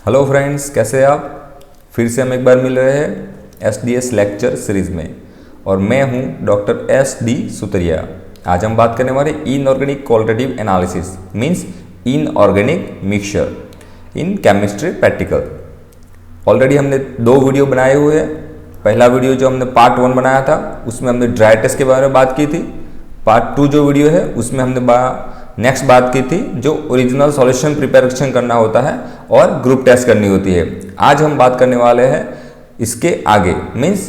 Hello friends, कैसे हैं आप। फिर से हम एक बार मिल रहे हैं SDS लेक्चर सीरीज़ में और मैं हूं डॉक्टर SD सुतरिया। आज हम बात करने वाले inorganic qualitative analysis means inorganic mixture in chemistry practical. Already हमने 2 वीडियो बनाए हुए हैं। पहला वीडियो जो हमने पार्ट 1 बनाया था उसमें हमने ड्राई टेस्ट के बारे में बात की थी। पार्ट 2 जो वीडियो है उसमें हमने नेक्स्ट बात की थी जो ओरिजिनल सॉल्यूशन प्रिपरेशन करना होता है और ग्रुप टेस्ट करनी होती है। आज हम बात करने वाले हैं इसके आगे मीन्स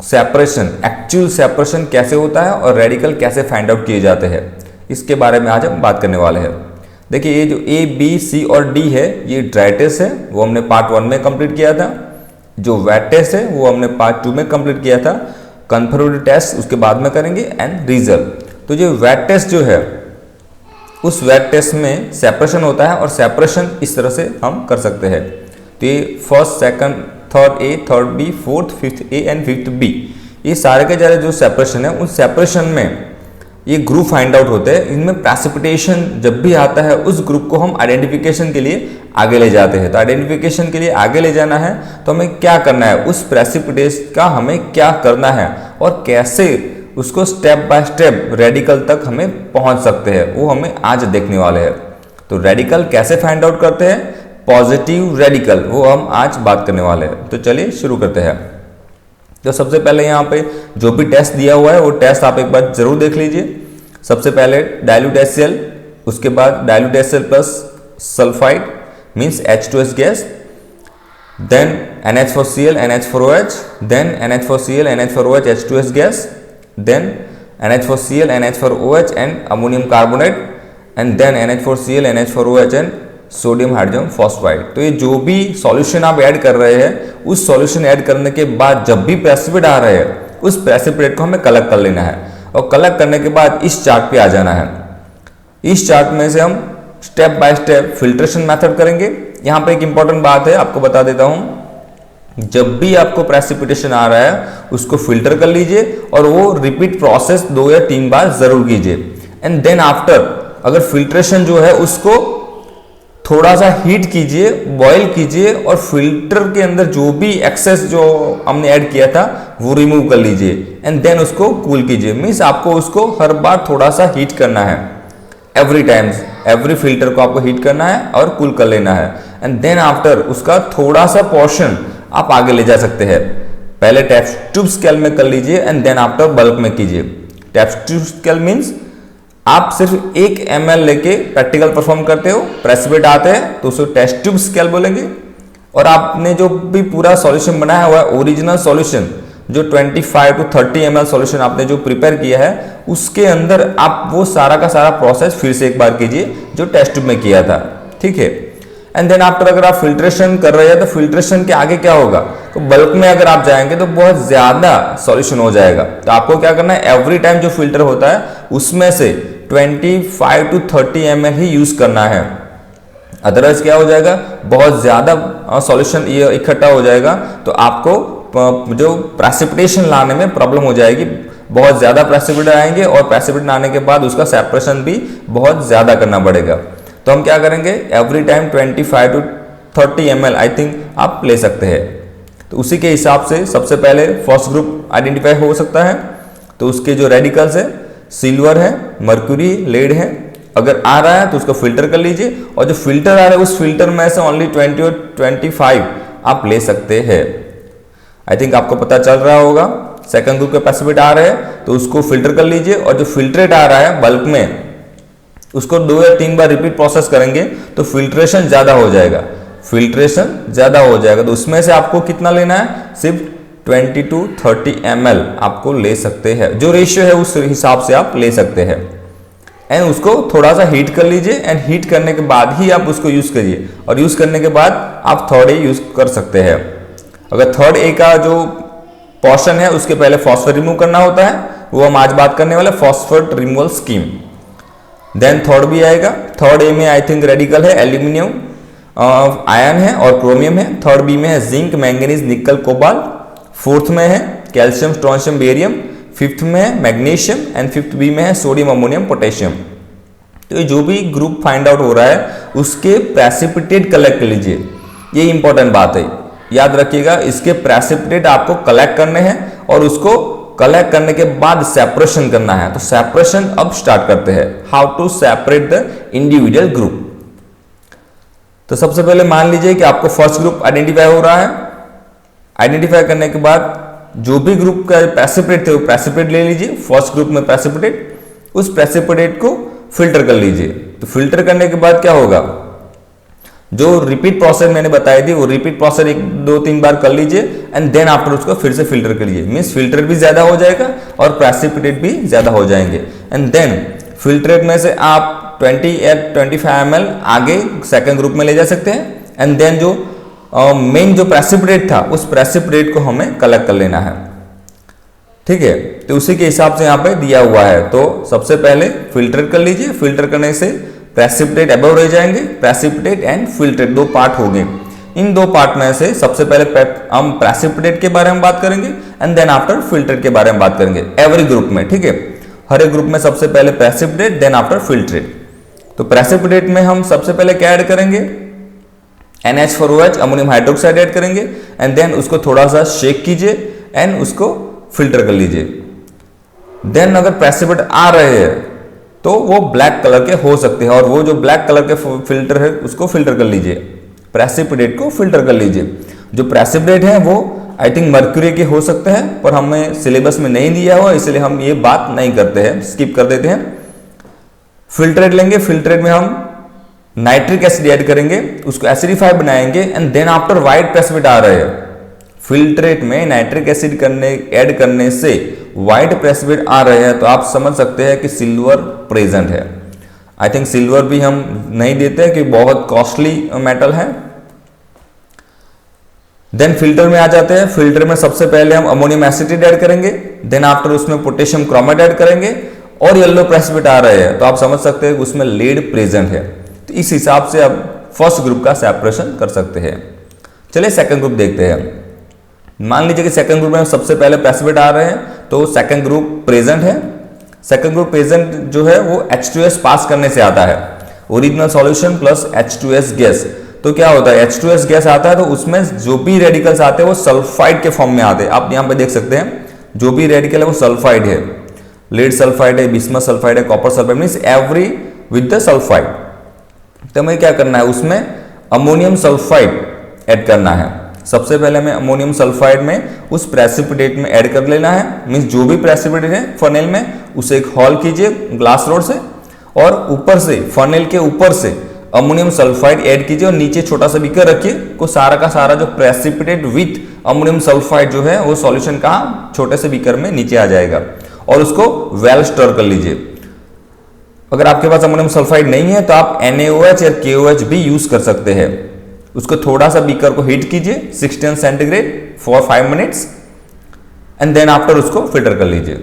सेपरेशन, एक्चुअल सेपरेशन कैसे होता है और रेडिकल कैसे फाइंड आउट किए जाते हैं, इसके बारे में आज हम बात करने वाले हैं। देखिए, ये जो A, B, C और D है ये ड्राई टेस्ट है, वो हमने पार्ट 1 में कंप्लीट किया था। जो वेट टेस्ट है वो हमने पार्ट 2 में कंप्लीट किया था। कंफर्मेटरी टेस्ट उसके बाद में करेंगे एंड रिजल्ट। तो जो वेट टेस्ट जो है उस वेट टेस्ट में सेपरेशन होता है और सेपरेशन इस तरह से हम कर सकते हैं। तो ये first, second, third A, third B, fourth, fifth A and fifth B, ये सारे के सारे जो सेपरेशन है उन सेपरेशन में ये ग्रुप फाइंड आउट होते हैं। इनमें प्रेसिपिटेशन जब भी आता है उस ग्रुप को हम आइडेंटिफिकेशन के लिए आगे ले जाते हैं। तो आइडेंटिफिकेशन के लिए आगे ले जाना है तो हमें क्या करना है, उस प्रेसिपिटेशन का हमें क्या करना है और कैसे उसको स्टेप बाय स्टेप रेडिकल तक हमें पहुंच सकते हैं, वो हमें आज देखने वाले हैं। तो रेडिकल कैसे फाइंड आउट करते हैं, पॉजिटिव रेडिकल, वो हम आज बात करने वाले हैं। तो चलिए शुरू करते हैं। तो सबसे पहले यहाँ पे जो भी टेस्ट दिया हुआ है वो टेस्ट आप एक बार जरूर देख लीजिए। सबसे पहले डाइल्यूट HCl, उसके बाद dilute HCl plus sulphide means H2S gas, then NH4Cl NH4OH, then NH4Cl NH4OH H2S gas, then NH4Cl NH4OH and ammonium carbonate and then NH4Cl NH4OH and sodium hydrogen phosphide. तो ये जो भी solution आप add कर रहे हैं उस solution add करने के बाद जब भी प्रेसिपिटेट आ रहे हैं उस प्रेसिपिटेट को हमें कलेक्ट कर लेना है और कलेक्ट करने के बाद इस चार्ट पे आ जाना है। इस चार्ट में से हम step by step filtration method करेंगे। यहाँ पे एक इंपॉर्टेंट बात है, आपको बता देता हूँ, जब भी आपको प्रेसिपिटेशन आ रहा है उसको फिल्टर कर लीजिए और वो रिपीट प्रोसेस 2 या 3 बार जरूर कीजिए। एंड देन आफ्टर अगर फिल्ट्रेशन जो है उसको थोड़ा सा हीट कीजिए, बॉईल कीजिए और फिल्टर के अंदर जो भी एक्सेस जो हमने ऐड किया था वो रिमूव कर लीजिए एंड देन उसको कूल कीजिए। मीन्स आपको उसको हर बार थोड़ा सा हीट करना है, एवरी टाइम एवरी फिल्टर को आपको हीट करना है और कूल कर लेना है। एंड देन आफ्टर उसका थोड़ा सा पोर्शन आप आगे ले जा सकते हैं। पहले टेस्ट ट्यूब स्केल में कर लीजिए एंड देन आफ्टर बल्क में कीजिए। टेस्ट ट्यूब स्केल मींस आप सिर्फ 1 ml लेके प्रैक्टिकल परफॉर्म करते हो, प्रेसिपिटेट आते हैं तो उसको टेस्ट ट्यूब स्केल बोलेंगे। और आपने जो भी पूरा सॉल्यूशन बनाया हुआ है, ओरिजिनल सॉल्यूशन जो 25 to 30 ml सॉल्यूशन आपने जो प्रिपेयर किया है उसके अंदर आप वो सारा का सारा प्रोसेस फिर से एक बार कीजिए जो टेस्ट ट्यूब में किया था, ठीक है। एंड देन आफ्टर अगर आप फिल्ट्रेशन कर रहे हैं तो फिल्ट्रेशन के आगे क्या होगा, तो बल्क में अगर आप जाएंगे तो बहुत ज्यादा सॉल्यूशन हो जाएगा। तो आपको क्या करना है, एवरी टाइम जो फिल्टर होता है उसमें से 25 to 30 ml ही यूज करना है। अदरवाइज क्या हो जाएगा, बहुत ज्यादा सॉल्यूशन ये इकट्ठा हो जाएगा तो आपको जो प्रेसिपिटेशन लाने में प्रॉब्लम हो जाएगी। बहुत ज्यादा प्रेसिपिटेट आएंगे और प्रेसिपिटेट आने के बाद उसका सेपरेशन भी बहुत ज्यादा करना पड़ेगा। तो हम क्या करेंगे, every time 25 to 30 ml I think आप ले सकते हैं। तो उसी के हिसाब से सबसे पहले फर्स्ट ग्रुप आइडेंटिफाई हो सकता है। तो उसके जो रेडिकल्स है, सिल्वर है, मर्क्यूरी, लेड है। अगर आ रहा है तो उसको फिल्टर कर लीजिए और जो फिल्टर आ रहा है उस फिल्टर में से ओनली 20 और 25 आप ले सकते हैं। आई थिंक आपको पता चल रहा होगा। सेकंड ग्रुप के प्रेसिपिटेट आ रहे हैं तो उसको फिल्टर कर लीजिए और जो फिल्ट्रेट आ रहा है बल्क में उसको 2 या 3 बार रिपीट प्रोसेस करेंगे तो फिल्ट्रेशन ज्यादा हो जाएगा। फिल्ट्रेशन ज्यादा हो जाएगा तो उसमें से आपको कितना लेना है, सिर्फ 20 to 30 ml आपको ले सकते हैं। जो रेशियो है उस हिसाब से आप ले सकते हैं। एंड उसको थोड़ा सा हीट कर लीजिए एंड हीट करने के बाद ही आप उसको यूज करिए और यूज करने के बाद आप थर्ड A यूज कर सकते हैं। अगर थर्ड A का जो पोर्शन है उसके पहले फॉस्फेट रिमूव करना होता है, वो हम आज बात करने वाले phosphate removal scheme. Then third B आएगा। थर्ड A में आई थिंक रेडिकल है, एल्यूमिनियम आयन है और क्रोमियम है। थर्ड B में है zinc, manganese, nickel, cobalt. Fourth में है कैल्शियम, स्ट्रोंशियम, बेरियम। फिफ्थ में है मैग्नीशियम एंड फिफ्थ B में है सोडियम, अमोनियम, पोटेशियम। तो ये जो भी ग्रुप फाइंड आउट हो रहा है उसके प्रेसिपिटेट कलेक्ट कर लीजिए। ये इंपॉर्टेंट बात है, याद रखिएगा। इसके प्रेसिपिटेट आपको कलेक्ट करने हैं और उसको कलेक्ट करने के बाद सेपरेशन करना है। तो सेपरेशन अब स्टार्ट करते हैं, how to separate the individual group. तो सबसे पहले मान लीजिए कि आपको फर्स्ट ग्रुप आइडेंटिफाई हो रहा है। आइडेंटिफाई करने के बाद जो भी ग्रुप का प्रेसिपिटेट थे वो प्रेसिपिटेट ले लीजिए, फर्स्ट ग्रुप में प्रेसिपिटेट, उस प्रेसिपिटेट को फिल्टर कर लीजिए। तो फिल्टर करने के बाद क्या होगा, जो रिपीट प्रोसेस मैंने बताई थी वो रिपीट प्रोसेस 1-2-3 बार कर लीजिए एंड देन आफ्टर उसको फिर से फिल्टर करिए। मींस फिल्टर भी ज्यादा हो जाएगा और प्रेसिपिटेट भी ज्यादा हो जाएंगे। एंड देन फिल्ट्रेट में से आप 20 या 25 ml आगे सेकंड ग्रुप में ले जा सकते हैं। एंड देन जो मेन जो प्रेसिपिटेट था उस प्रेसिपिटेट को हमें कलेक्ट कर लेना है, ठीक है। तो उसी के हिसाब से यहाँ पे दिया हुआ है। तो सबसे पहले फिल्टर कर लीजिए, फिल्टर करने से प्रेसिपिटेट अबव रह जाएंगे। प्रेसिपिटेट एंड फिल्ट्रेट दो पार्ट हो गए। इन दो पार्ट में से सबसे पहले हम प्रेसिपिटेट के बारे में बात करेंगे एंड देन आफ्टर फिल्ट्रेट के बारे में बात करेंगे एवरी ग्रुप में, ठीक है। हर एक ग्रुप में सबसे पहले प्रेसिपिटेट देन आफ्टर फिल्ट्रेट। तो प्रेसिपिटेट में हम सबसे पहले क्या ऐड करेंगे, NH4OH अमोनियम हाइड्रोक्साइड ऐड करेंगे एंड देन उसको थोड़ा सा शेक कीजिए एंड उसको फिल्टर कर लीजिए। देन अगर प्रेसिपिटेट आ रहे हैं तो वो ब्लैक कलर के हो सकते हैं और वो जो ब्लैक कलर के फिल्टर है उसको फिल्टर कर लीजिए, प्रेसिपिटेट को फिल्टर कर लीजिए। जो प्रेसिपिटेट है वो आई थिंक मर्क्यूरी के हो सकते हैं पर हमें सिलेबस में नहीं दिया हुआ, इसलिए हम ये बात नहीं करते हैं, स्किप कर देते हैं। फिल्ट्रेट लेंगे, फिल्ट्रेट में हम नाइट्रिक एसिड ऐड करेंगे, उसको एसिडिफाई बनाएंगे and then after white precipitate आ रहे हैं। फिल्ट्रेट में नाइट्रिक एसिड ऐड करने से व्हाइट प्रेसिपिटेट आ रहे हैं तो आप समझ सकते हैं कि सिल्वर प्रेजेंट है। आई थिंक सिल्वर भी हम नहीं देते कि बहुत कॉस्टली मेटल है। देन फिल्टर में आ जाते हैं। फिल्टर में सबसे पहले हम अमोनियम एसिटेट ऐड करेंगे, देन आफ्टर उसमें पोटेशियम क्रोमेट ऐड करेंगे और येलो प्रेसिपिटेट आ रहे हैं तो आप समझ सकते हैं कि उसमें लीड प्रेजेंट है। तो इस हिसाब से आप फर्स्ट ग्रुप का सेपरेशन कर सकते हैं। चलिए सेकंड ग्रुप देखते हैं। मान लीजिए कि सेकंड ग्रुप में सबसे पहले प्रेसिपिटेट आ रहे हैं तो सेकंड ग्रुप प्रेजेंट है। सेकंड ग्रुप प्रेजेंट जो है वो H2S पास करने से आता है, original solution plus H2S gas. तो क्या होता है, H2S गैस आता है तो उसमें जो भी रेडिकल्स आते हैं वो सल्फाइड के फॉर्म में आते हैं। आप यहाँ पे देख सकते हैं जो भी रेडिकल है वो सल्फाइड है, लीड सल्फाइड है, बिस्मथ सल्फाइड है, copper sulphide, means every with the sulphide. तो हमें क्या करना है, उसमें अमोनियम सल्फाइड ऐड करना है। सबसे पहले हमें अमोनियम सल्फाइड में उस प्रेसिपिटेट में ऐड कर लेना है। मींस जो भी प्रेसिपिटेट है फनेल में उसे एक हॉल कीजिए ग्लास रोड से और ऊपर से फनेल के ऊपर से अमोनियम सल्फाइड ऐड कीजिए और नीचे छोटा सा बीकर रखिए को सारा का सारा जो प्रेसिपिटेट विथ अमोनियम सल्फाइड जो है वो सॉल्यूशन कहाँ छोटे से बीकर में नीचे आ जाएगा और उसको वेल स्टर कर लीजिए। अगर आपके पास अमोनियम सल्फाइड नहीं है तो आप NaOH या KOH भी यूज कर सकते हैं। उसको थोड़ा सा बीकर को हीट कीजिए 60 centigrade for 5 minutes and then after उसको फिल्टर कर लीजिए।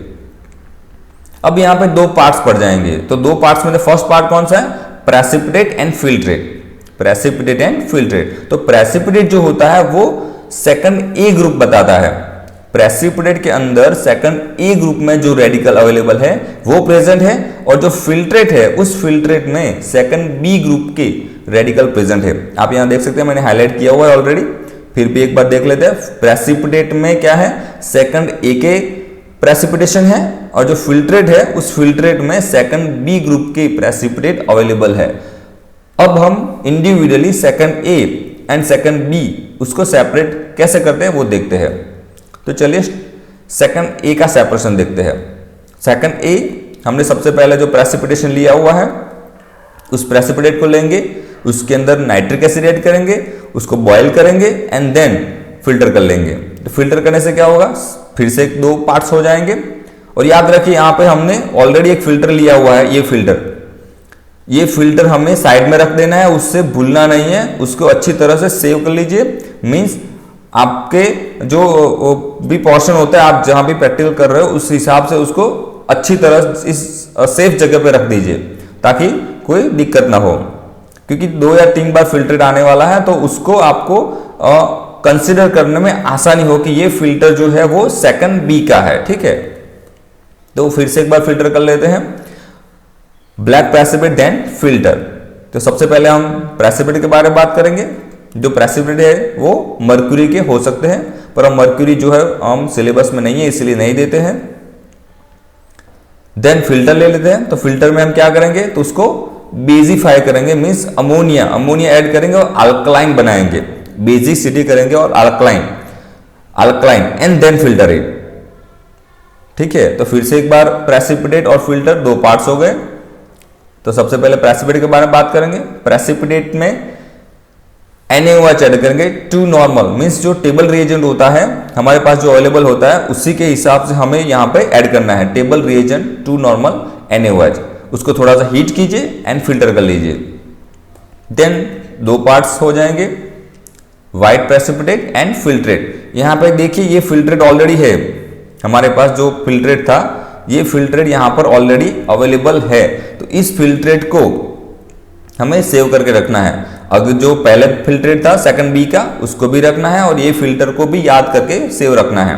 अब यहाँ पे दो पार्ट्स पड़ जाएंगे। तो दो पार्ट्स में फर्स्ट पार्ट कौन सा है, precipitate and filtrate. Precipitate and filtrate. तो प्रेसिपिटेट जो होता है वो सेकंड ए ग्रुप बताता है। प्रेसिपिटेट के अंदर सेकंड ए ग्रुप में जो रेडिकल अवेलेबल है वो प्रेजेंट है और जो फिल्ट्रेट है उस फिल्ट्रेट में सेकंड बी ग्रुप के रेडिकल प्रेजेंट है। आप यहां देख सकते हैं मैंने हाईलाइट किया हुआ है ऑलरेडी, फिर भी एक बार देख लेते हैं। प्रेसिपिटेट में क्या है, सेकंड ए के प्रेसिपिटेशन है और जो फिल्ट्रेट है उस फिल्ट्रेट में सेकंड बी ग्रुप के प्रेसिपिटेट अवेलेबल है। अब हम individually second A and second B उसको सेपरेट कैसे करते हैं वो देखते हैं। तो चलिए सेकंड ए का सेपरेशन देखते हैं। सेकंड ए हमने सबसे पहले जो प्रेसिपिटेशन लिया हुआ है उस प्रेसिपिटेट को लेंगे, उसके अंदर नाइट्रिक एसिड ऐड करेंगे, उसको बॉयल करेंगे एंड देन फिल्टर कर लेंगे। तो फिल्टर करने से क्या होगा, फिर से दो पार्ट्स हो जाएंगे। और याद रखिए यहाँ पे हमने ऑलरेडी एक फिल्टर लिया हुआ है, ये फिल्टर हमें साइड में रख देना है, उससे भूलना नहीं है, उसको अच्छी तरह से सेव कर लीजिए। मीन्स आपके जो भी पोर्शन होता है आप जहां भी प्रैक्टिकल कर रहे हो उस हिसाब से उसको अच्छी तरह इस सेफ जगह पे रख दीजिए ताकि कोई दिक्कत ना हो, क्योंकि 2 या 3 बार फिल्टर आने वाला है तो उसको आपको कंसिडर करने में आसानी हो कि ये फिल्टर जो है वो सेकंड बी का है। ठीक है, तो फिर से एक बार फिल्टर कर लेते हैं। Black precipitate then filter. तो सबसे पहले हम प्रेसिपिटेट के बारे में बात करेंगे। जो प्रेसिपिटेट है वो मर्क्यूरी के हो सकते हैं, पर अब मर्क्यूरी जो है हम सिलेबस में नहीं है इसलिए नहीं देते हैं। देन फिल्टर ले लेते हैं, तो फिल्टर में हम क्या करेंगे, तो उसको बेसिफाई करेंगे, मींस अमोनिया ऐड करेंगे और अल्कलाइन बनाएंगे, बेसिसिटी करेंगे और alkaline and then filter it. ठीक है, तो फिर से एक बार प्रेसिपिटेट और फिल्टर दो पार्ट्स हो गए। तो सबसे पहले प्रेसिपिटेट के बारे में बात करेंगे। प्रेसिपिटेट में NaOH ऐड करेंगे टू नॉर्मल, मींस जो टेबल रिएजेंट होता है हमारे पास जो अवेलेबल होता है उसी के हिसाब से हमें यहां पे ऐड करना है। Table reagent two normal NaOH, उसको थोड़ा सा हीट कीजिए एंड फिल्टर कर लीजिए। देन दो पार्ट्स हो जाएंगे, व्हाइट प्रेसिपिटेट एंड फिल्ट्रेट। यहां पे देखिए ये फिल्ट्रेट ऑलरेडी है हमारे पास, जो फिल्ट्रेट था ये फिल्ट्रेट यहां पर ऑलरेडी अवेलेबल है, तो इस फिल्ट्रेट को हमें सेव करके रखना है। अगर जो पहले फिल्ट्रेट था सेकंड बी का उसको भी रखना है और ये फिल्टर को भी याद करके सेव रखना है।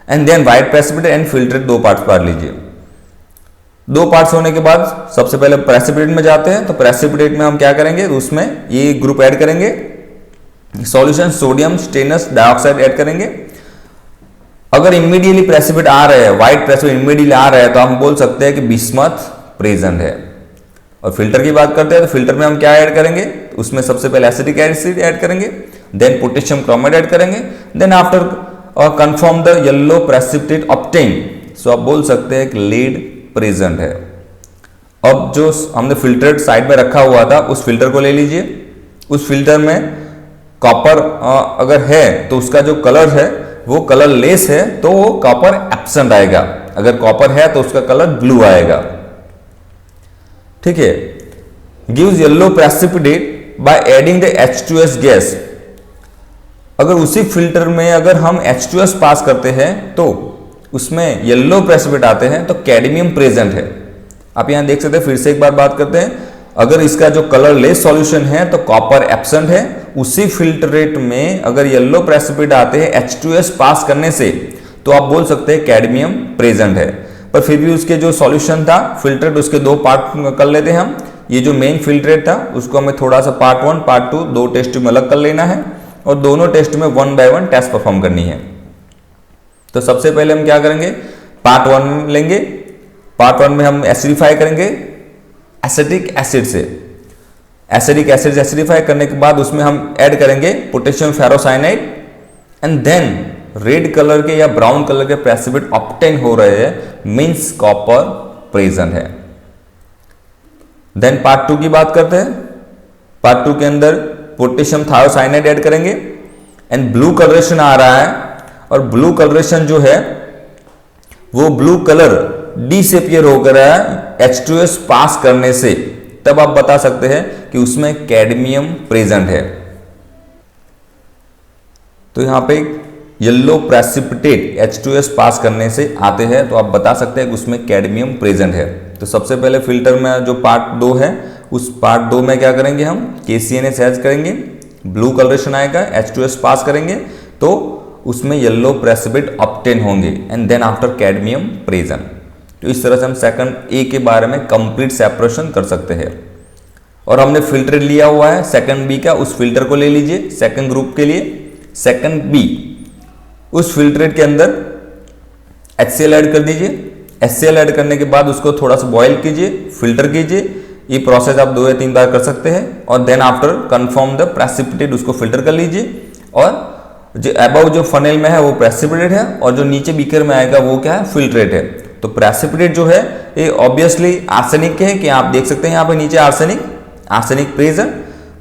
And then white precipitate and filtrate दो पार्ट्स पार लीजिए। दो पार्ट्स होने के बाद सबसे पहले प्रेसिपिटेट में जाते हैं। तो प्रेसिपिटेट में हम क्या करेंगे, उसमें ये ग्रुप ऐड करेंगे, solution sodium stannous dioxide add करेंगे। अगर इमीडिएटली प्रेसिपिटेट आ रहे हैं, व्हाइट प्रेसिपिटेट इमीडिएटली आ रहे हैं, तो हम बोल सकते हैं कि बिस्मथ प्रेजेंट है। और फिल्टर की बात करते हैं तो फिल्टर में हम क्या ऐड करेंगे, उसमें सबसे पहले एसिटिक एसिड ऐड करेंगे, देन पोटेशियम क्रोमाइड ऐड करेंगे, then after confirm the yellow precipitate obtain, so आप बोल सकते हैं कि लीड प्रेजेंट है। अब जो हमने फिल्टर साइड में रखा हुआ था उस फिल्टर को ले लीजिए। उस फिल्टर में कॉपर अगर है तो उसका जो कलर है वो कलर लेस है तो वो कॉपर एब्सेंट आएगा, अगर कॉपर है तो उसका कलर ब्लू आएगा। ठीक है, gives yellow precipitate by adding the H2S gas. अगर उसी फिल्टर में अगर हम H2S पास करते हैं तो उसमें येलो प्रेसिपिटेट आते हैं, तो कैडमियम प्रेजेंट है। आप यहां देख सकते हैं, फिर से एक बार बात करते हैं। अगर इसका जो कलर लेस सॉल्यूशन है तो कॉपर एब्सेंट है। उसी फिल्ट्रेट में अगर येलो प्रेसिपिटेट आते हैं H2S पास करने से, तो आप बोल सकते हैं कैडमियम प्रेजेंट है। पर फिर भी उसके जो सॉल्यूशन था फिल्ट्रेट, उसके दो पार्ट कर लेते हैं हम। ये जो मेन फिल्ट्रेट था उसको हमें थोड़ा सा पार्ट 1 पार्ट 2 दो टेस्ट में अलग कर लेना है और दोनों टेस्ट में 1 बाय 1 टेस्ट परफॉर्म करनी है। तो सबसे पहले हम क्या करेंगे, पार्ट 1 लेंगे। पार्ट 1 में हम एसिडिफाई करेंगे एसिटिक एसिड से। एसिडिक एसिड से एसिडिफाई करने के बाद उसमें हम ऐड करेंगे potassium ferrocyanide and then red colour के या ब्राउन कलर के प्रेसिपिटेट ऑब्टेन हो रहे हैं, मींस कॉपर प्रेजेंट है। देन पार्ट 2 की बात करते हैं। पार्ट 2 के अंदर पोटेशियम थायोसाइनाइड ऐड करेंगे एंड ब्लू कलरेशन आ रहा है, और ब्लू कलरेशन जो है वो ब्लू कलर डिसअपियर होकर है H2S पास करने से, तब आप बता सकते हैं कि उसमें कैडमियम प्रेजेंट है। तो यहां पे येलो प्रेसिपिटेट H2S पास करने से आते हैं, तो आप बता सकते हैं कि उसमें कैडमियम प्रेजेंट है। तो सबसे पहले फिल्टर में जो पार्ट 2 है उस पार्ट 2 में क्या करेंगे, हम KCNS ऐड करेंगे, ब्लू कलरेशन आएगा, H2S पास करेंगे तो उसमें येलो प्रेसिपिटेट ऑब्टेन होंगे and then after cadmium present. तो इस तरह से हम सेकंड ए के बारे में कंप्लीट सेपरेशन कर सकते हैं। और हमने फिल्टर लिया हुआ है सेकंड बी का, उस फिल्टर को ले लीजिए सेकंड ग्रुप के लिए। सेकंड बी, उस फिल्ट्रेट के अंदर HCl ऐड कर दीजिए। HCl ऐड करने के बाद उसको थोड़ा सा बॉयल कीजिए, फिल्टर कीजिए। ये प्रोसेस आप 2 या 3 बार कर सकते हैं। और then after confirm the precipitate, उसको फिल्टर कर लीजिए। और जो अबव जो फनेल में है वो प्रेसिपिटेट है और जो नीचे बीकर में आएगा वो क्या है, फिल्ट्रेट है। तो प्रेसिपिटेट जो है ये ऑब्वियसली आर्सेनिक के है, कि आप देख सकते हैं यहाँ पे नीचे आर्सेनिक प्रेजेंट,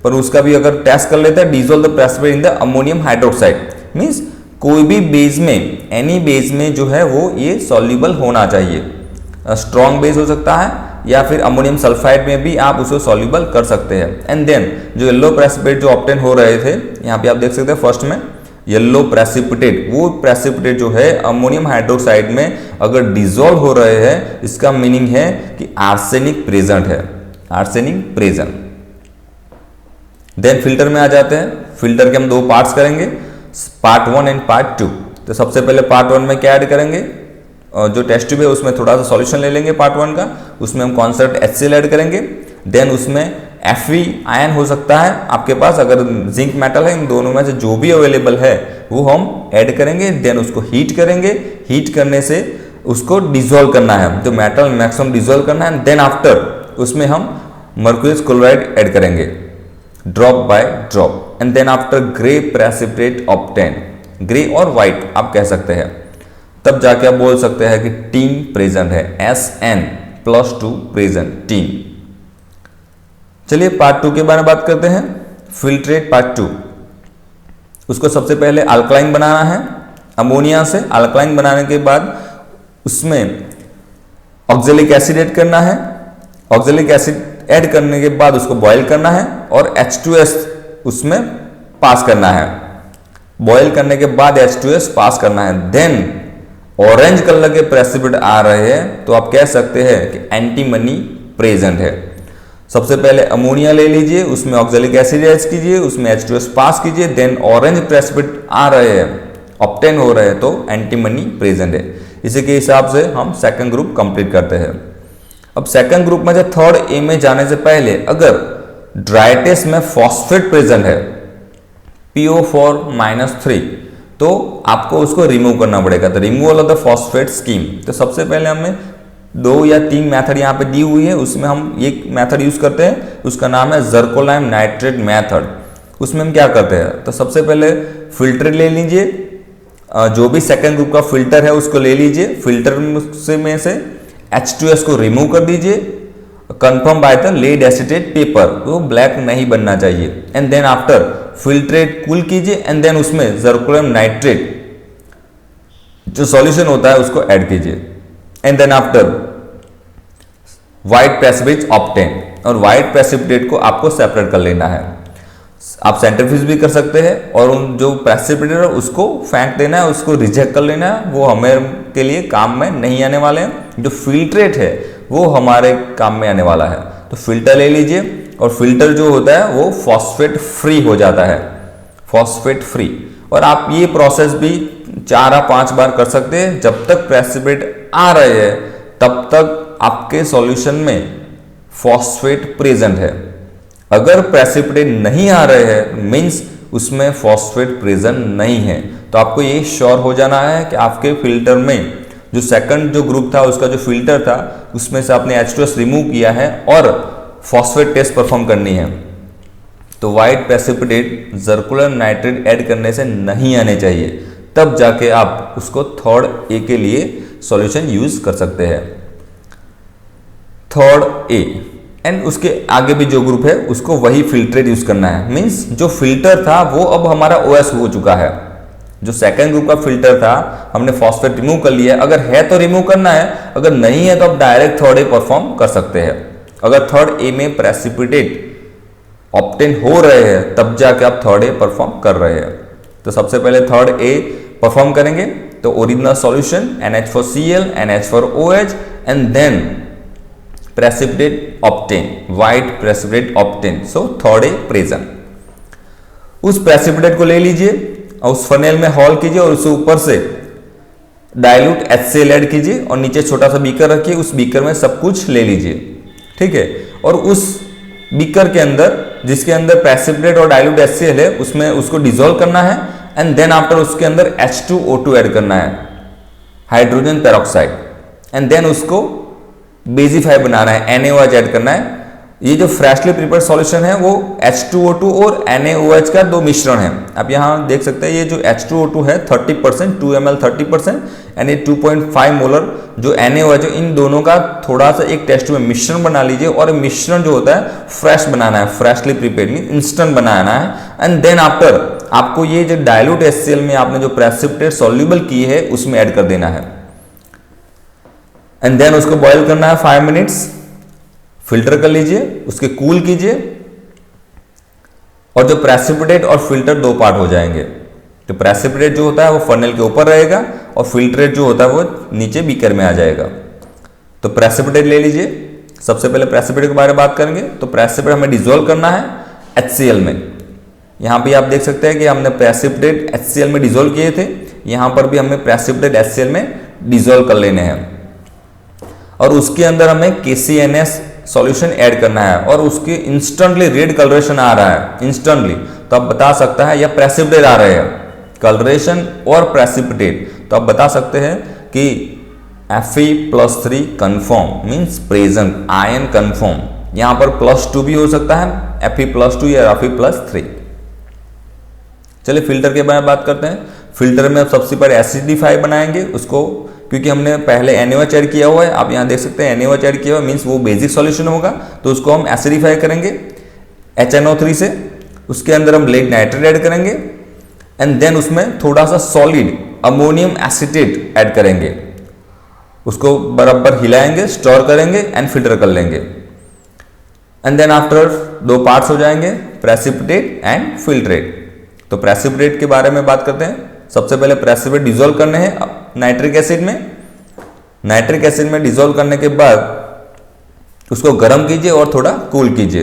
पर उसका भी अगर टेस्ट कर लेते हैं, dissolve the precipitate in the ammonium hydroxide, means कोई भी बेस में, एनी बेस में जो है वो ये सॉल्युबल होना चाहिए। स्ट्रॉन्ग बेस हो सकता है या फिर अमोनियम सल्फाइड में भी आप उसको सॉल्युबल कर सकते हैं। एंड देन जो येलो प्रेसिपिटेट जो ऑब्टेन हो रहे थे, यहाँ पे आप देख सकते हैं फर्स्ट में येलो प्रेसिपिटेट, वो प्रेसिपिटेट जो है अमोनियम हाइड्रोक्साइड में अगर डिसॉल्व हो रहे हैं, इसका मीनिंग है कि आर्सेनिक प्रेजेंट है, आर्सेनिक प्रेजेंट। देन फिल्टर में आ जाते हैं। फिल्टर के हम 2 पार्ट्स करेंगे, पार्ट 1 एंड पार्ट 2। तो सबसे पहले पार्ट 1 में क्या ऐड करेंगे, जो टेस्ट ट्यूब है उसमें थोड़ा सा सॉल्यूशन ले लेंगे पार्ट 1 का, उसमें हम कॉन्सेंट्रेट HCl ऐड करेंगे। देन उसमें Fe आयन हो सकता है आपके पास, अगर जिंक मेटल है, इन दोनों में से जो भी अवेलेबल है वो हम ऐड करेंगे, देन उसको हीट करेंगे। हीट करने से उसको डिसॉल्व करना है, जो मेटल मैक्सिमम डिसॉल्व करना है, देन आफ्टर उसमें हम मर्क्यूरियस क्लोराइड ऐड करेंगे drop by drop, and then after grey precipitate obtain, grey और व्हाइट आप कह सकते हैं। तब जाके आप बोल सकते हैं कि टीन प्रेजेंट है, Sn+2 प्रेजेंट टीन। चलिए पार्ट 2 के बारे में बात करते हैं, फिल्ट्रेट पार्ट 2। उसको सबसे पहले अल्कलाइन बनाना है, अमोनिया से अल्कलाइन बनाने के बाद उसमें ऑक्जेलिक एसिड ऐड करना है। ऑक्जेलिक एसिड ऐड करने के बाद उसको बॉयल करना है और H2S उसमें पास करना है। बॉयल करने के बाद H2S पास करना है, देन ऑरेंज कलर के प्रेसिपिटेट आ रहे हैं तो आप कह सकते हैं कि एंटीमनी प्रेजेंट है। सबसे पहले अमोनिया ले लीजिए, उसमें ऑक्जेलिक एसिड ऐड कीजिए, उसमें H2S पास कीजिए, देन ऑरेंज प्रेसिपिटेट आ रहे हैं, ऑब्टेन हो रहे हैं, तो एंटीमनी प्रेजेंट है। इसी के हिसाब से हम सेकंड ग्रुप कंप्लीट करते हैं। अब सेकंड ग्रुप में से थर्ड ए में जाने से पहले अगर ड्राई टेस्ट में फॉस्फेट प्रेजेंट है PO4-3 तो आपको उसको रिमूव करना पड़ेगा। तो removal of the phosphate scheme, तो सबसे पहले हमें 2 या 3 मेथड यहाँ पे दी हुई है, उसमें हम एक मेथड यूज करते हैं, उसका नाम है जर्कोलाइम नाइट्रेट मेथड। उसमें हम क्या करते हैं, तो सबसे पहले फिल्टर ले लीजिए, जो भी सेकंड ग्रुप का फिल्टर है उसको ले लीजिए, फिल्टर में से H2S को रिमूव कर दीजिए, confirm by the lead acetate paper, वो ब्लैक नहीं बनना चाहिए, and then after filtrate cool कीजिए, एंड देन उसमें जर्कोलाइम नाइट्रेट जो सॉल्यूशन होता है उसको ऐड कीजिए, and then after white precipitate obtain, और व्हाइट प्रेसिपिटेट को आपको सेपरेट कर लेना है। आप सेंट्रीफ्यूज भी कर सकते हैं और उन जो प्रेसिपिटेट है उसको फेंक देना है, उसको रिजेक्ट कर लेना है, वो हमें के लिए काम में नहीं आने वाले हैं। जो फिल्ट्रेट है वो हमारे काम में आने वाला है। तो फिल्टर ले लीजिए, और फिल्टर जो होता है वो फॉस्फेट फ्री हो जाता है, फॉस्फेट फ्री। और आप ये प्रोसेस भी 4 या 5 बार कर सकते हैं, जब तक प्रेसिपिटेट आ रहे हैं तब तक आपके सॉल्यूशन में फॉस्फेट प्रेजेंट है। अगर प्रेसिपिटेट नहीं आ रहे हैं मींस उसमें फॉस्फेट प्रेजेंट नहीं है। तो आपको ये श्योर हो जाना है कि आपके फिल्टर में जो सेकंड जो ग्रुप था उसका जो फिल्टर था उसमें से आपने H2S रिमूव किया है और फॉस्फेट टेस्ट परफॉर्म करनी है। तो व्हाइट प्रेसिपिटेट जर्कुलर नाइट्रेट ऐड करने से नहीं आने चाहिए, तब जाके आप उसको थर्ड ए के लिए सॉल्यूशन यूज कर सकते हैं। थर्ड ए एंड उसके आगे भी जो ग्रुप है उसको वही फिल्ट्रेट यूज करना है। मींस जो फिल्टर था वो अब हमारा OS हो चुका है। जो सेकंड ग्रुप का फिल्टर था हमने फॉस्फेट रिमूव कर लिया है, अगर है तो रिमूव करना है, अगर नहीं है तो आप डायरेक्ट थर्ड ए परफॉर्म कर सकते हैं। अगर थर्ड ए में प्रेसिपिटेट ऑब्टेन हो रहे हैं तब जाके आप थर्ड ए परफॉर्म कर रहे हैं। तो सबसे पहले थर्ड ए परफॉर्म करेंगे, तो original solution NH4Cl, NH4OH and then precipitate obtain, white precipitate obtain, so third A present। उस प्रेसिपिटेट को ले लीजिए और उस फनेल में हॉल कीजिए और उसके ऊपर से डाइल्यूट HCl ऐड कीजिए और नीचे छोटा सा बीकर रखिए, उस बीकर में सब कुछ ले लीजिए, ठीक है। और उस बीकर के अंदर जिसके अंदर प्रेसिपिटेट और डाइल्यूट HCl है उसमें उसको डिसॉल्व करना है, एंड देन आफ्टर उसके अंदर H2O2 ऐड करना है, हाइड्रोजन पेरोक्साइड, एंड देन उसको बेसिफाई बनाना है, NaOH ऐड करना है। ये जो फ्रेशली प्रिपेयर्ड सॉल्यूशन है वो H2O2 और NaOH का 2 मिश्रण है। आप यहाँ देख सकते हैं ये जो H2O2 है 30%, 2 ml 30%, एंड ये 2.5 मोलर जो NaOH है, इन दोनों का थोड़ा सा एक टेस्ट में मिश्रण बना लीजिए। और मिश्रण जो होता है फ्रेश बनाना है, फ्रेशली प्रिपेयर्ड मीन इंस्टेंट बनाना है, एंड देन आफ्टर आपको ये जो डाइल्यूट HCl में आपने जो प्रेसिपिटेट सॉल्युबल की है उसमें ऐड कर देना है, एंड देन उसको बॉईल करना है 5 मिनट्स। फिल्टर कर लीजिए, उसके कूल कीजिए, और जो प्रेसिपिटेट और फिल्टर 2 पार्ट हो जाएंगे। तो प्रेसिपिटेट जो होता है वो फनेल के ऊपर रहेगा और फिल्ट्रेट जो होता है वो नीचे बीकर में आ जाएगा। तो प्रेसिपिटेट ले लीजिए, सबसे पहले प्रेसिपिटेट के बारे में बात करेंगे। तो प्रेसिपिटेट हमें डिसॉल्व करना है HCl में। यहां पे आप देख सकते हैं कि हमने प्रेसिपिटेट HCl में डिसॉल्व किए थे, यहां पर भी हमें प्रेसिपिटेट HCl में डिसॉल्व कर लेने हैं। और उसके अंदर हमें KCNS सॉल्यूशन ऐड करना है और उसके इंस्टेंटली रेड कलरेशन आ रहा है इंस्टेंटली, तो आप बता सकता है या प्रेसिपिटेट आ रहे हैं, कलरेशन और प्रेसिपिटेट, तो आप बता सकते हैं कि Fe+3 confirm means present, ion confirm. यहां पर +2 भी हो सकता है, Fe+2 या Fe+3। चलिए फिल्टर के बारे में बात करते हैं। फिल्टर में अब सबसे पहले एसिडिफाई बनाएंगे उसको, क्योंकि हमने पहले NaOH ऐड किया हुआ है, आप यहाँ देख सकते हैं NaOH ऐड किया हुआ मीन्स वो बेसिक सॉल्यूशन होगा, तो उसको हम एसिडिफाई करेंगे HNO3 से। उसके अंदर हम लेड नाइट्रेट ऐड करेंगे एंड देन उसमें थोड़ा सा सॉलिड अमोनियम एसीटेट ऐड करेंगे, उसको बराबर हिलाएंगे, स्टोर करेंगे एंड फिल्टर कर लेंगे। एंड देन आफ्टर दो पार्ट्स हो जाएंगे, प्रेसिपिटेट एंड फिल्ट्रेट। तो प्रेसिपिटेट के बारे में बात करते हैं। सबसे पहले प्रेसिपिटेट डिसॉल्व करने हैं नाइट्रिक एसिड में। नाइट्रिक एसिड में डिसॉल्व करने के बाद उसको गर्म कीजिए और थोड़ा कूल कीजिए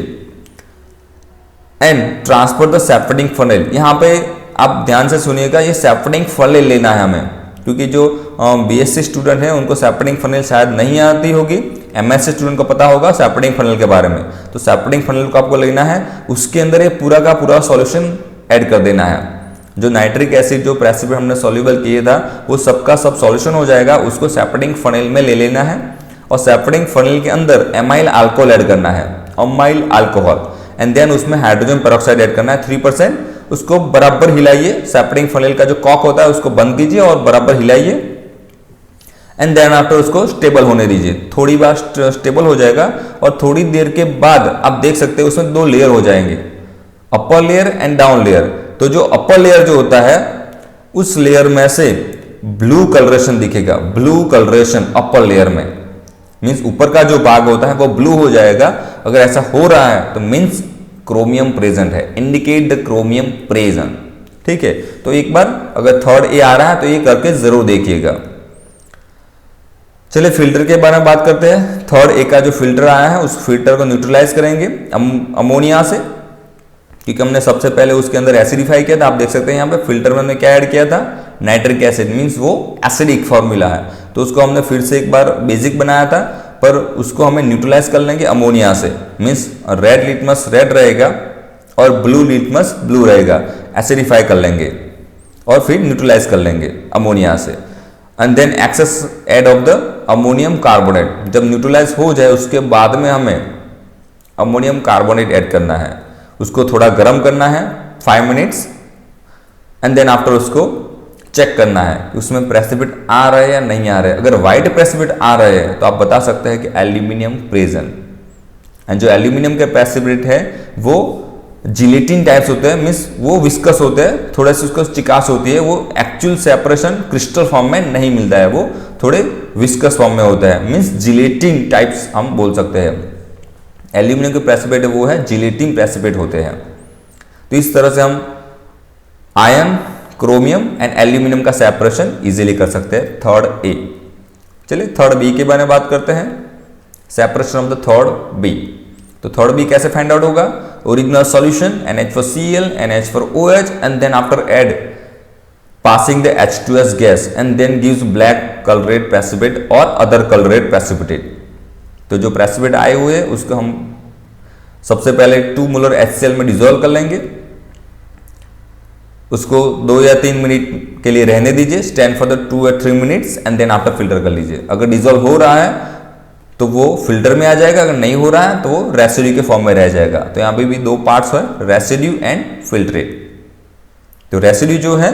and transfer the separating funnel. यहाँ पे आप ध्यान से सुनिएगा, ये सेपरेटिंग फनेल लेना है हमें, क्योंकि जो BSc स्टूडेंट हैं उनको सेपरेटिंग फनेल शायद नहीं आती होगी, MSc स्टूडेंट को पता होगा सेपरेटिंग फनेल के बारे में। तो सेपरेटिंग फनेल को आपको लेना है, उसके अंदर ये पूरा का पूरा सॉल्यूशन ऐड कर देना है। जो नाइट्रिक एसिड जो प्रेसिपिटेट हमने सॉल्युबल किया था वो सबका सब सॉल्यूशन हो जाएगा, उसको सेपरेटिंग फनेल में ले लेना है और सेपरेटिंग फनेल के अंदर एमाइल अल्कोहल ऐड करना है, अमाइल अल्कोहल, एंड देन उसमें हाइड्रोजन पेरोक्साइड ऐड करना है 3%। उसको बराबर हिलाइए, सेपरेटिंग फनेल का जो कॉक होता है उसको बंद कीजिए और बराबर हिलाइए एंड देन आफ्टर उसको स्टेबल होने दीजिए। थोड़ी बार स्टेबल हो जाएगा और थोड़ी देर के बाद आप देख सकते हैं उसमें दो लेयर हो जाएंगे, upper layer and down layer. तो जो अपर लेयर जो होता है उस लेयर में से ब्लू कलरेशन दिखेगा, ब्लू कलरेशन अपर लेयर में मींस ऊपर का जो भाग होता है वो ब्लू हो जाएगा। अगर ऐसा हो रहा है तो मींस क्रोमियम प्रेजेंट है, इंडिकेट द क्रोमियम प्रेजेंट। ठीक है, तो एक बार अगर थर्ड ए आ रहा है तो ये करके जरूर देखिएगा। चलिए फिल्टर के बारे में बात करते हैं। थर्ड ए का जो फिल्टर आया है उस फिल्टर को न्यूट्रलाइज करेंगे अमोनिया से, क्योंकि हमने सबसे पहले उसके अंदर एसिडिफाई किया था। आप देख सकते हैं यहाँ पे फिल्टर में हमने क्या ऐड किया था, नाइट्रिक एसिड मींस वो एसिडिक फॉर्मूला है, तो उसको हमने फिर से एक बार बेसिक बनाया था, पर उसको हमें न्यूट्रलाइज कर लेंगे अमोनिया से। मींस रेड लिटमस रेड रहेगा और ब्लू लिटमस ब्लू रहेगा, एसिडिफाई कर लेंगे और फिर न्यूट्रलाइज कर लेंगे अमोनिया से। And then excess add of the ammonium carbonate, जब न्यूट्रलाइज हो जाए उसके बाद में हमें अमोनियम कार्बोनेट ऐड करना है, उसको थोड़ा गर्म करना है 5 मिनट्स एंड देन आफ्टर उसको चेक करना है कि उसमें प्रेसिपिटेट आ रहे हैं या नहीं आ रहे हैं। अगर व्हाइट प्रेसिपिटेट आ रहे हैं तो आप बता सकते हैं कि एल्यूमिनियम प्रेजेंट। एंड जो एल्यूमिनियम के प्रेसिपिटेट है वो जिलेटिन टाइप्स होते हैं, मीन्स वो विस्कस होते हैं, थोड़ा सी उसको चिकास होती है, वो एक्चुअल सेपरेशन क्रिस्टल फॉर्म में नहीं मिलता है, वो थोड़े विस्कस फॉर्म में होता है, मीन्स जिलेटिन टाइप्स हम बोल सकते हैं। एल्यूमिनियम के प्रेसिपिटेट वो है जिलेटिन प्रेसिपिटेट होते हैं। तो इस तरह से हम आयन, क्रोमियम एंड एल्यूमिनियम का सेपरेशन इजीली कर सकते हैं थर्ड ए। चलिए थर्ड बी के बारे में बात करते हैं, separation of the third B. तो थर्ड बी कैसे फाइंड आउट होगा, original solution NH4Cl, NH4OH and then after add passing the H2S gas and then gives black colored precipitate or other colored precipitate। तो जो precipitate आए हुए हैं उसको हम सबसे पहले 2 मोलर HCl में डिसॉल्व कर लेंगे, उसको 2 या 3 मिनट के लिए रहने दीजिए, स्टैंड फॉर द 2 या 3 minutes and then after filter कर लीजिए। अगर डिसॉल्व हो रहा है तो वो फिल्टर में आ जाएगा, अगर नहीं हो रहा है तो वो रेसिड्यू के फॉर्म में रह जाएगा। तो यहाँ पे भी 2 पार्ट्स है, रेसिड्यू एंड फिल्ट्रेट। तो रेसिड्यू जो है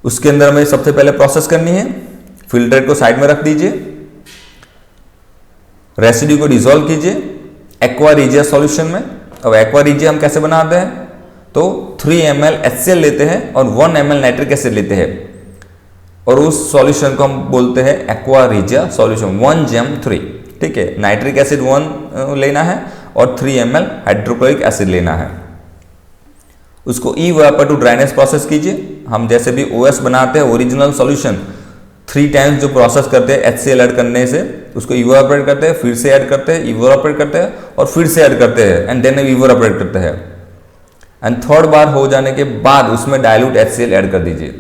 उसके अंदर हमें सबसे पहले प्रोसेस करनी है, फिल्ट्रेट को साइड में रख दीजिए, रेसिड्यू को डिसॉल्व कीजिए एक्वा रिजिया सॉल्यूशन में। अब एक्वा रिजिया हम कैसे बनाते हैं, तो 3 ml HCl लेते हैं और 1 ml नाइट्रिक एसिड लेते हैं और उस सॉल्यूशन को हम बोलते हैं एक्वा रिजिया सॉल्यूशन 1GM3। ठीक है, नाइट्रिक एसिड 1 लेना है और 3 ml हाइड्रोक्लोरिक एसिड लेना है। उसको इवेपोरेट टू ड्राइनेस प्रोसेस कीजिए। हम जैसे भी OS बनाते हैं ओरिजिनल सॉल्यूशन 3 टाइम्स जो प्रोसेस करते हैं HCl ऐड करने से, उसको इवेपोरेट करते हैं, फिर से ऐड करते हैं, इवेपोरेट करते हैं और फिर से ऐड करते हैं एंड देन इवेपोरेट करते हैं। एंड थर्ड बार हो जाने के बाद उसमें डाइल्यूट HCl ऐड कर दीजिए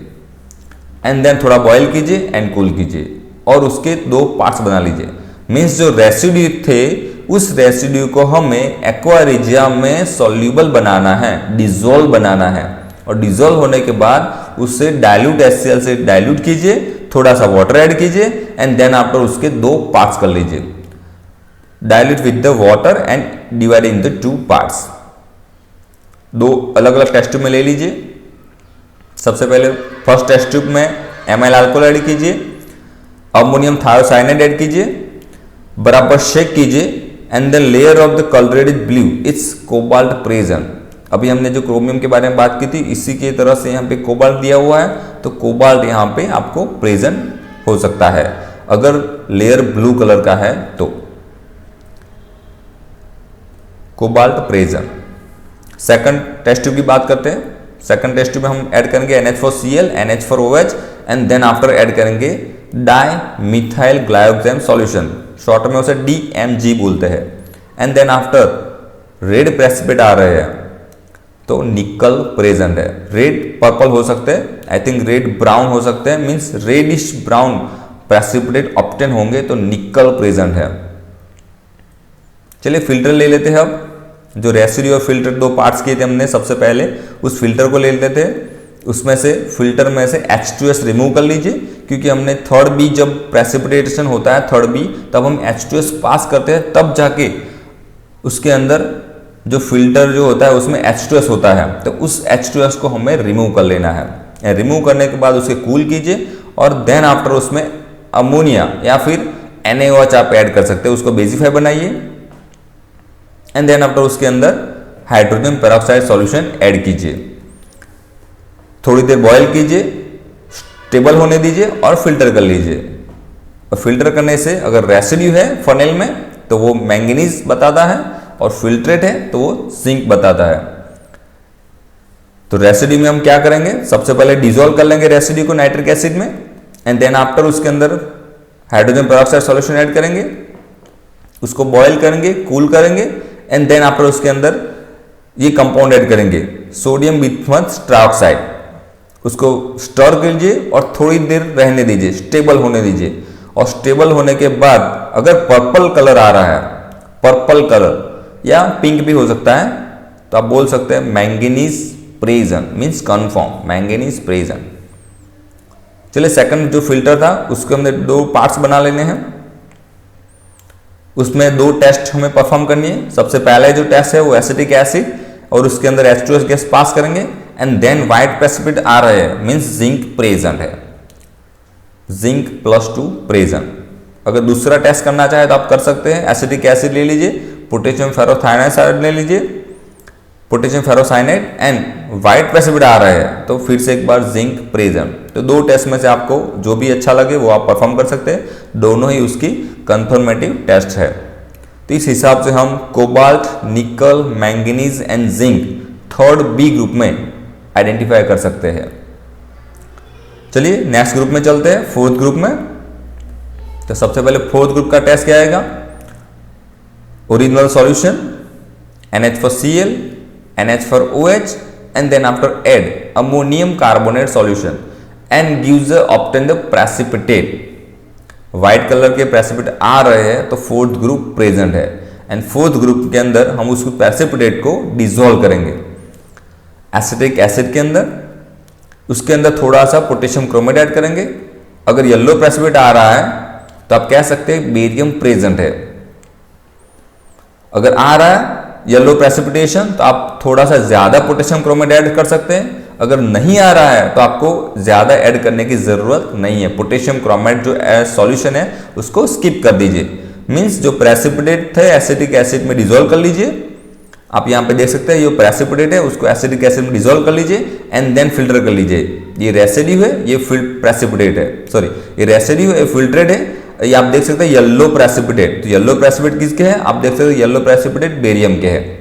एंड देन थोड़ा बॉयल कीजिए एंड कूल कीजिए और उसके 2 पार्ट्स बना लीजिए। मीन्स जो रेसिड्यू थे उस रेसिड्यू को हमें एक्वा रीजिया में सॉल्यूबल बनाना है, डिजोल्व बनाना है। और डिजोल्व होने के बाद उसे डाइल्यूट HCl से डाइल्यूट कीजिए, थोड़ा सा वाटर ऐड कीजिए एंड देन आफ्टर उसके 2 पार्ट्स कर लीजिए। Dilute with the water and divide in the 2 parts. 2 अलग अलग टेस्ट ट्यूब में ले लीजिए। सबसे पहले फर्स्ट टेस्ट ट्यूब में एमाइल अल्कोहल ऐड कीजिए, अमोनियम थायोसाइनाइड ऐड कीजिए, बराबर शेक कीजिए and then layer of the coloured is blue, it's cobalt present. अभी हमने जो क्रोमियम के बारे में बात की थी, इसी की तरह से यहाँ पे कोबाल्ट दिया हुआ है, तो कोबाल्ट यहाँ पे आपको प्रेजेंट हो सकता है अगर लेयर ब्लू कलर का है तो। Cobalt present. Second test tube की बात करते हैं। सेकंड टेस्ट ट्यूब में हम ऐड करेंगे NH4Cl, NH4OH and then after add करेंगे dimethyl glycogen solution, short में उसे DMG बोलते हैं। And then after red precipitate आ रहे हैं तो निकल प्रेजेंट है। रेड पर्पल हो सकते हैं, आई थिंक रेड ब्राउन हो सकते हैं, means reddish brown precipitate obtain होंगे तो निकल प्रेजेंट है। चलिए फिल्टर ले लेते हैं। अब जो रेसिड्यू और फिल्टर 2 पार्ट्स किए थे हमने, सबसे पहले उस फिल्टर को ले लेते थे। उसमें से फिल्टर में से H2S रिमूव कर लीजिए, क्योंकि हमने थर्ड बी जब प्रेसिपिटेशन होता है थर्ड बी, तब हम H2S पास करते हैं, तब जाके उसके अंदर जो फिल्टर जो होता है उसमें H2S होता है, तो उस H2S को हमें रिमूव कर लेना है। रिमूव करने के बाद उसे कूल कीजिए और देन आफ्टर उसमें अमोनिया या फिर NaOH आप ऐड कर सकते हैं, उसको बेसिफाई बनाइए एंड देन आफ्टर उसके अंदर हाइड्रोजन पेरोक्साइड सॉल्यूशन ऐड कीजिए। थोड़ी देर बॉयल कीजिए, स्टेबल होने दीजिए और फिल्टर कर लीजिए। और फिल्टर करने से अगर रेसिड्यू है फनेल में तो वो मैंगनीज बताता है, और फिल्ट्रेट है तो वो जिंक बताता है। तो रेसिड्यू में हम क्या करेंगे, सबसे पहले डिसॉल्व कर लेंगे रेसिड्यू को नाइट्रिक एसिड में एंड देन आफ्टर उसके अंदर हाइड्रोजन पेरोक्साइड सॉल्यूशन ऐड करेंगे, उसको बॉयल करेंगे, कूल करेंगे एंड देन आफ्टर उसके अंदर ये कंपाउंड ऐड करेंगे सोडियम बिथमथ ट्राइऑक्साइड। उसको स्टर कीजिए और थोड़ी देर रहने दीजिए, स्टेबल होने दीजिए। और स्टेबल होने के बाद अगर पर्पल कलर आ रहा है, पर्पल कलर या पिंक भी हो सकता है, तो आप बोल सकते हैं manganese present, means confirm manganese present. चलिए सेकंड जो फिल्टर था उसके हमने 2 पार्ट्स बना लेने हैं। उसमें 2 टेस्ट हमें परफॉर्म करनी है। सबसे पहले जो टेस्ट है वो एसिटिक एसिड और उसके अंदर H2S गैस पास करेंगे एंड देन व्हाइट प्रेसिपिटेट आ रहे हैं, मींस जिंक प्रेजेंट है, जिंक +2 प्रेजेंट। अगर दूसरा टेस्ट करना चाहे तो आप कर सकते हैं। एसिटिक एसिड ले लीजिए, पोटेशियम फेरोथायोनाइड ले लीजिए, potassium ferrocyanide and white precipitate आ रहे हैं तो फिर से एक बार जिंक प्रेजेंट। तो 2 टेस्ट में से आपको जो भी अच्छा लगे वो आप परफॉर्म कर सकते हैं, दोनों ही उसकी कंफर्मेटिव टेस्ट है। तो इस हिसाब से हम cobalt, nickel, manganese and zinc third B group में आइडेंटिफाई कर सकते हैं। चलिए नेक्स्ट ग्रुप में चलते हैं, फोर्थ ग्रुप में। तो सबसे पहले फोर्थ ग्रुप का टेस्ट क्या आएगा, original solution NH4Cl, NH4OH and then after add ammonium carbonate solution and gives obtain the precipitate। White colour के प्रेसिपिटेट आ रहे हैं तो फोर्थ ग्रुप प्रेजेंट है एंड फोर्थ ग्रुप के अंदर हम उसको प्रेसिपिटेट को डिसॉल्व करेंगे एसिटिक एसिड के अंदर। उसके अंदर थोड़ा सा पोटेशियम क्रोमेट ऐड करेंगे। अगर येलो प्रेसिपिटेट आ रहा है तो आप कह सकते हैं बेरियम प्रेजेंट है। अगर आ रहा है येलो प्रेसिपिटेशन तो आप थोड़ा सा ज्यादा पोटेशियम क्रोमेट ऐड कर सकते हैं। अगर नहीं आ रहा है तो आपको ज्यादा ऐड करने की जरूरत नहीं है। पोटेशियम क्रोमेट जो सॉल्यूशन है उसको स्किप कर दीजिए, मींस जो प्रेसिपिटेट थे एसिटिक एसिड में डिसॉल्व कर लीजिए। आप यहाँ पे देख सकते हैं ये प्रेसिपिटेट है उसको एसिटिक एसिड में डिसॉल्व कर लीजिए एंड देन फिल्टर कर लीजिए। ये रेसिड्यू है, ये प्रेसिपिटेट है, सॉरी ये रेसिड्यू है, फिल्ट्रेट है। ये आप देख सकते हैं येलो प्रेसिपिटेट, तो येलो प्रेसिपिटेट किसके हैं, आप देख सकते हैं येलो प्रेसिपिटेट बेरियम के है।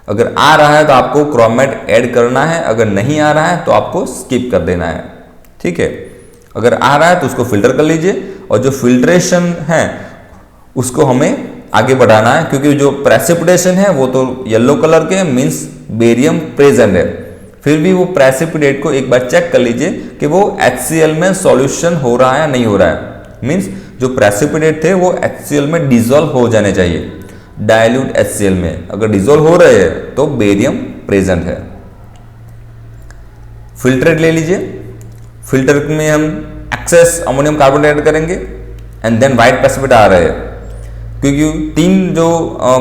अगर आ रहा है तो आपको क्रोमेट ऐड करना है, अगर नहीं आ रहा है तो आपको स्किप कर देना है, ठीक है। अगर आ रहा है तो उसको फिल्टर कर लीजिए और जो फिल्ट्रेशन है उसको हमें आगे बढ़ाना है, क्योंकि जो प्रेसिपिटेशन है वो तो येलो कलर के मींस बेरियम प्रेजेंट है। फिर भी वो प्रेसिपिटेट को एक बार चेक कर लीजिए कि वो HCl में सॉल्यूशन हो रहा है या नहीं हो रहा है, मींस जो प्रेसिपिटेट थे वो HCl में डिसॉल्व हो जाने चाहिए। डाइल्यूट HCl में अगर डिजोल्व हो रहे हैं तो बेरियम प्रेजेंट है। फिल्ट्रेट ले लीजिए, फिल्टर में हम एक्सेस अमोनियम कार्बोनेट ऐड करेंगे एंड देन व्हाइट प्रेसिपिटेट आ रहे हैं, क्योंकि तीन जो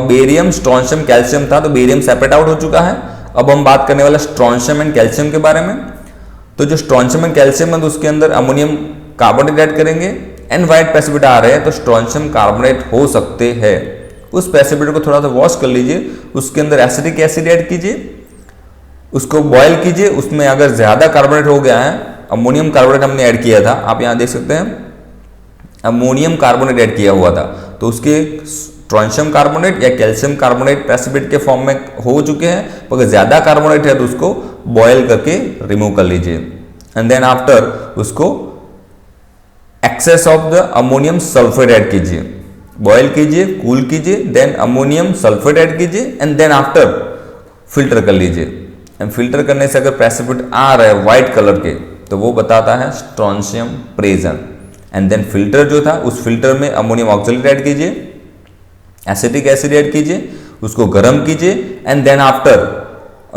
बेरियम, स्ट्रोंशियम, कैल्शियम था तो बेरियम सेपरेट आउट हो चुका है। अब हम बात करने वाले स्ट्रोंशियम एंड कैल्शियम के बारे में। तो जो स्ट्रोंशियम एंड कैल्शियम है तो उसके अंदर अमोनियम कार्बोनेट ऐड करेंगे एंड व्हाइट प्रेसिपिटेट आ रहे हैं तो स्ट्रोंशियम कार्बोनेट हो सकते हैं। उस प्रेसिपिटेट को थोड़ा सा वॉश कर लीजिए, उसके अंदर एसिटिक एसिड ऐड कीजिए, उसको बॉयल कीजिए। उसमें अगर ज्यादा कार्बोनेट हो गया है, अमोनियम कार्बोनेट हमने ऐड किया था, आप यहां देख सकते हैं अमोनियम कार्बोनेट ऐड किया हुआ था, तो उसके स्ट्रोंशियम कार्बोनेट या कैल्शियम कार्बोनेट प्रेसिपिटेट के फॉर्म में हो चुके हैं। अगर ज्यादा कार्बोनेट है तो उसको बॉयल करके रिमूव कर लीजिए एंड देन आफ्टर उसको excess of the ammonium sulphate add कीजिए, बॉयल कीजिए, कूल कीजिए, देन अमोनियम सल्फेट ऐड कीजिए एंड देन आफ्टर फिल्टर कर लीजिए। एंड फिल्टर करने से अगर प्रेसिपिटेट आ रहा है व्हाइट कलर के तो वो बताता है strontium present. And then filter जो था उस फिल्टर में अमोनियम ऑक्सलेट ऐड कीजिए, एसिटिक एसिड ऐड कीजिए, उसको गर्म कीजिए एंड देन आफ्टर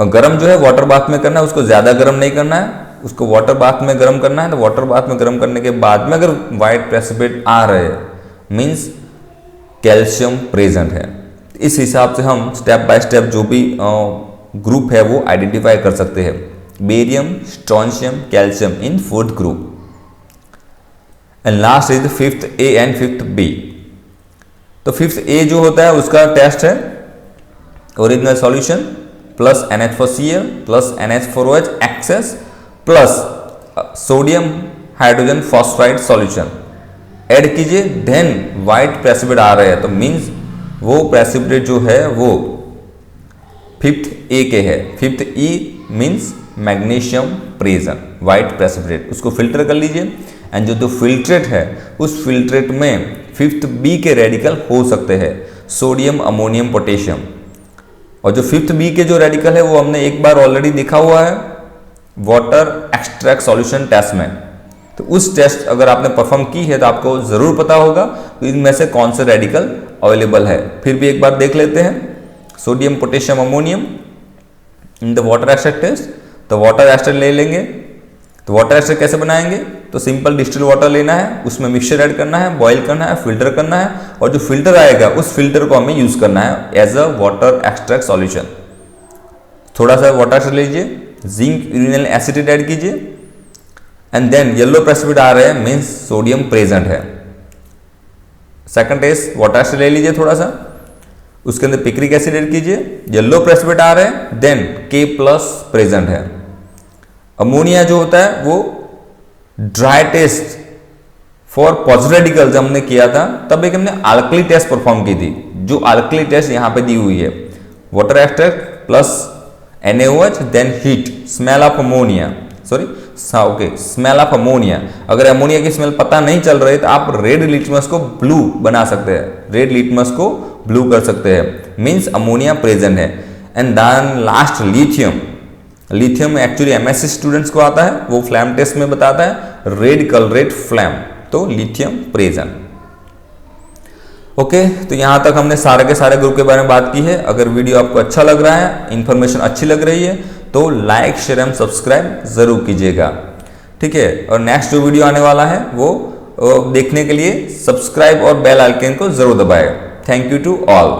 गर्म जो है वाटर बाथ में करना है, उसको ज्यादा गर्म नहीं करना है, उसको वाटर बाथ में गर्म करना है। तो वाटर बाथ में गर्म करने के बाद में अगर व्हाइट प्रेसिपिटेट आ रहे हैं मींस कैल्शियम प्रेजेंट है। इस हिसाब से हम स्टेप बाय स्टेप जो भी ग्रुप है वो आइडेंटिफाई कर सकते हैं, barium, strontium, calcium in fourth group. And last is fifth A and fifth B. तो फिफ्थ ए जो होता है उसका टेस्ट है original solution plus NH4Cl plus NH4OH excess plus sodium hydrogen phosphide solution add कीजिए, देन व्हाइट प्रेसिपिटेट आ रहे हैं तो मींस वो प्रेसिपिटेट जो है वो फिफ्थ ए के है। Fifth E means magnesium present, white precipitate. उसको फिल्टर कर लीजिए एंड जो फिल्ट्रेट है उस फिल्ट्रेट में फिफ्थ बी के रेडिकल हो सकते हैं, सोडियम, अमोनियम, पोटेशियम। और जो फिफ्थ बी के जो रेडिकल है वो हमने एक बार ऑलरेडी देखा हुआ है वाटर एक्सट्रैक्ट सॉल्यूशन टेस्ट में। तो उस टेस्ट अगर आपने परफॉर्म की है तो आपको जरूर पता होगा तो इनमें से कौन से रेडिकल अवेलेबल है। फिर भी एक बार देख लेते हैं, sodium, potassium, ammonium in the water extract test. तो वाटर एक्सट्रैक्ट ले लेंगे, तो वाटर एक्सट्रैक्ट कैसे बनाएंगे, तो सिंपल डिस्टिल वाटर लेना है, उसमें मिक्सचर ऐड करना है, बॉईल करना है, फिल्टर करना है और जो फिल्टर आएगा उस फिल्टर को हमें यूज करना है as a water extract solution. थोड़ा सा वाटर एक्सट्रैक्ट लीजिए, जिंक यूरिनल एसिटेट ऐड कीजिए एंड देन येलो प्रेसिपिटेट आ रहे हैं मींस सोडियम प्रेजेंट है। सेकंड टेस्ट वाटर एक्सट्रैक्ट ले लीजिए थोड़ा सा, उसके अंदर पिक्रिक एसिड ऐड कीजिए, येलो प्रेसिपिटेट आ रहे हैं, देन K+ प्रेजेंट है। अमोनिया जो होता है वो dry test for positive radical जब हमने किया था तब एक हमने अल्कली टेस्ट परफॉर्म की थी, जो अल्कली टेस्ट यहां पे दी हुई है, water extract plus NaOH then heat, smell of ammonia, smell of ammonia. अगर अमोनिया की स्मेल पता नहीं चल रही तो आप रेड लिटमस को ब्लू बना सकते हैं, रेड लिटमस को ब्लू कर सकते हैं, मींस अमोनिया प्रेजेंट है। And then last lithium. Lithium actually MSc students को आता है, वो फ्लैम टेस्ट में बताता है रेड कलरेट फ्लैम, तो लिथियम प्रेजेंट। ओके, तो यहां तक हमने सारे के सारे ग्रुप के बारे में बात की है। अगर वीडियो आपको अच्छा लग रहा है, इंफॉर्मेशन अच्छी लग रही है तो लाइक, शेयर एंड सब्सक्राइब जरूर कीजिएगा, ठीक है। और नेक्स्ट जो वीडियो आने वाला है वो देखने के लिए सब्सक्राइब और बेल आइकन को जरूर दबाएं। Thank you to all.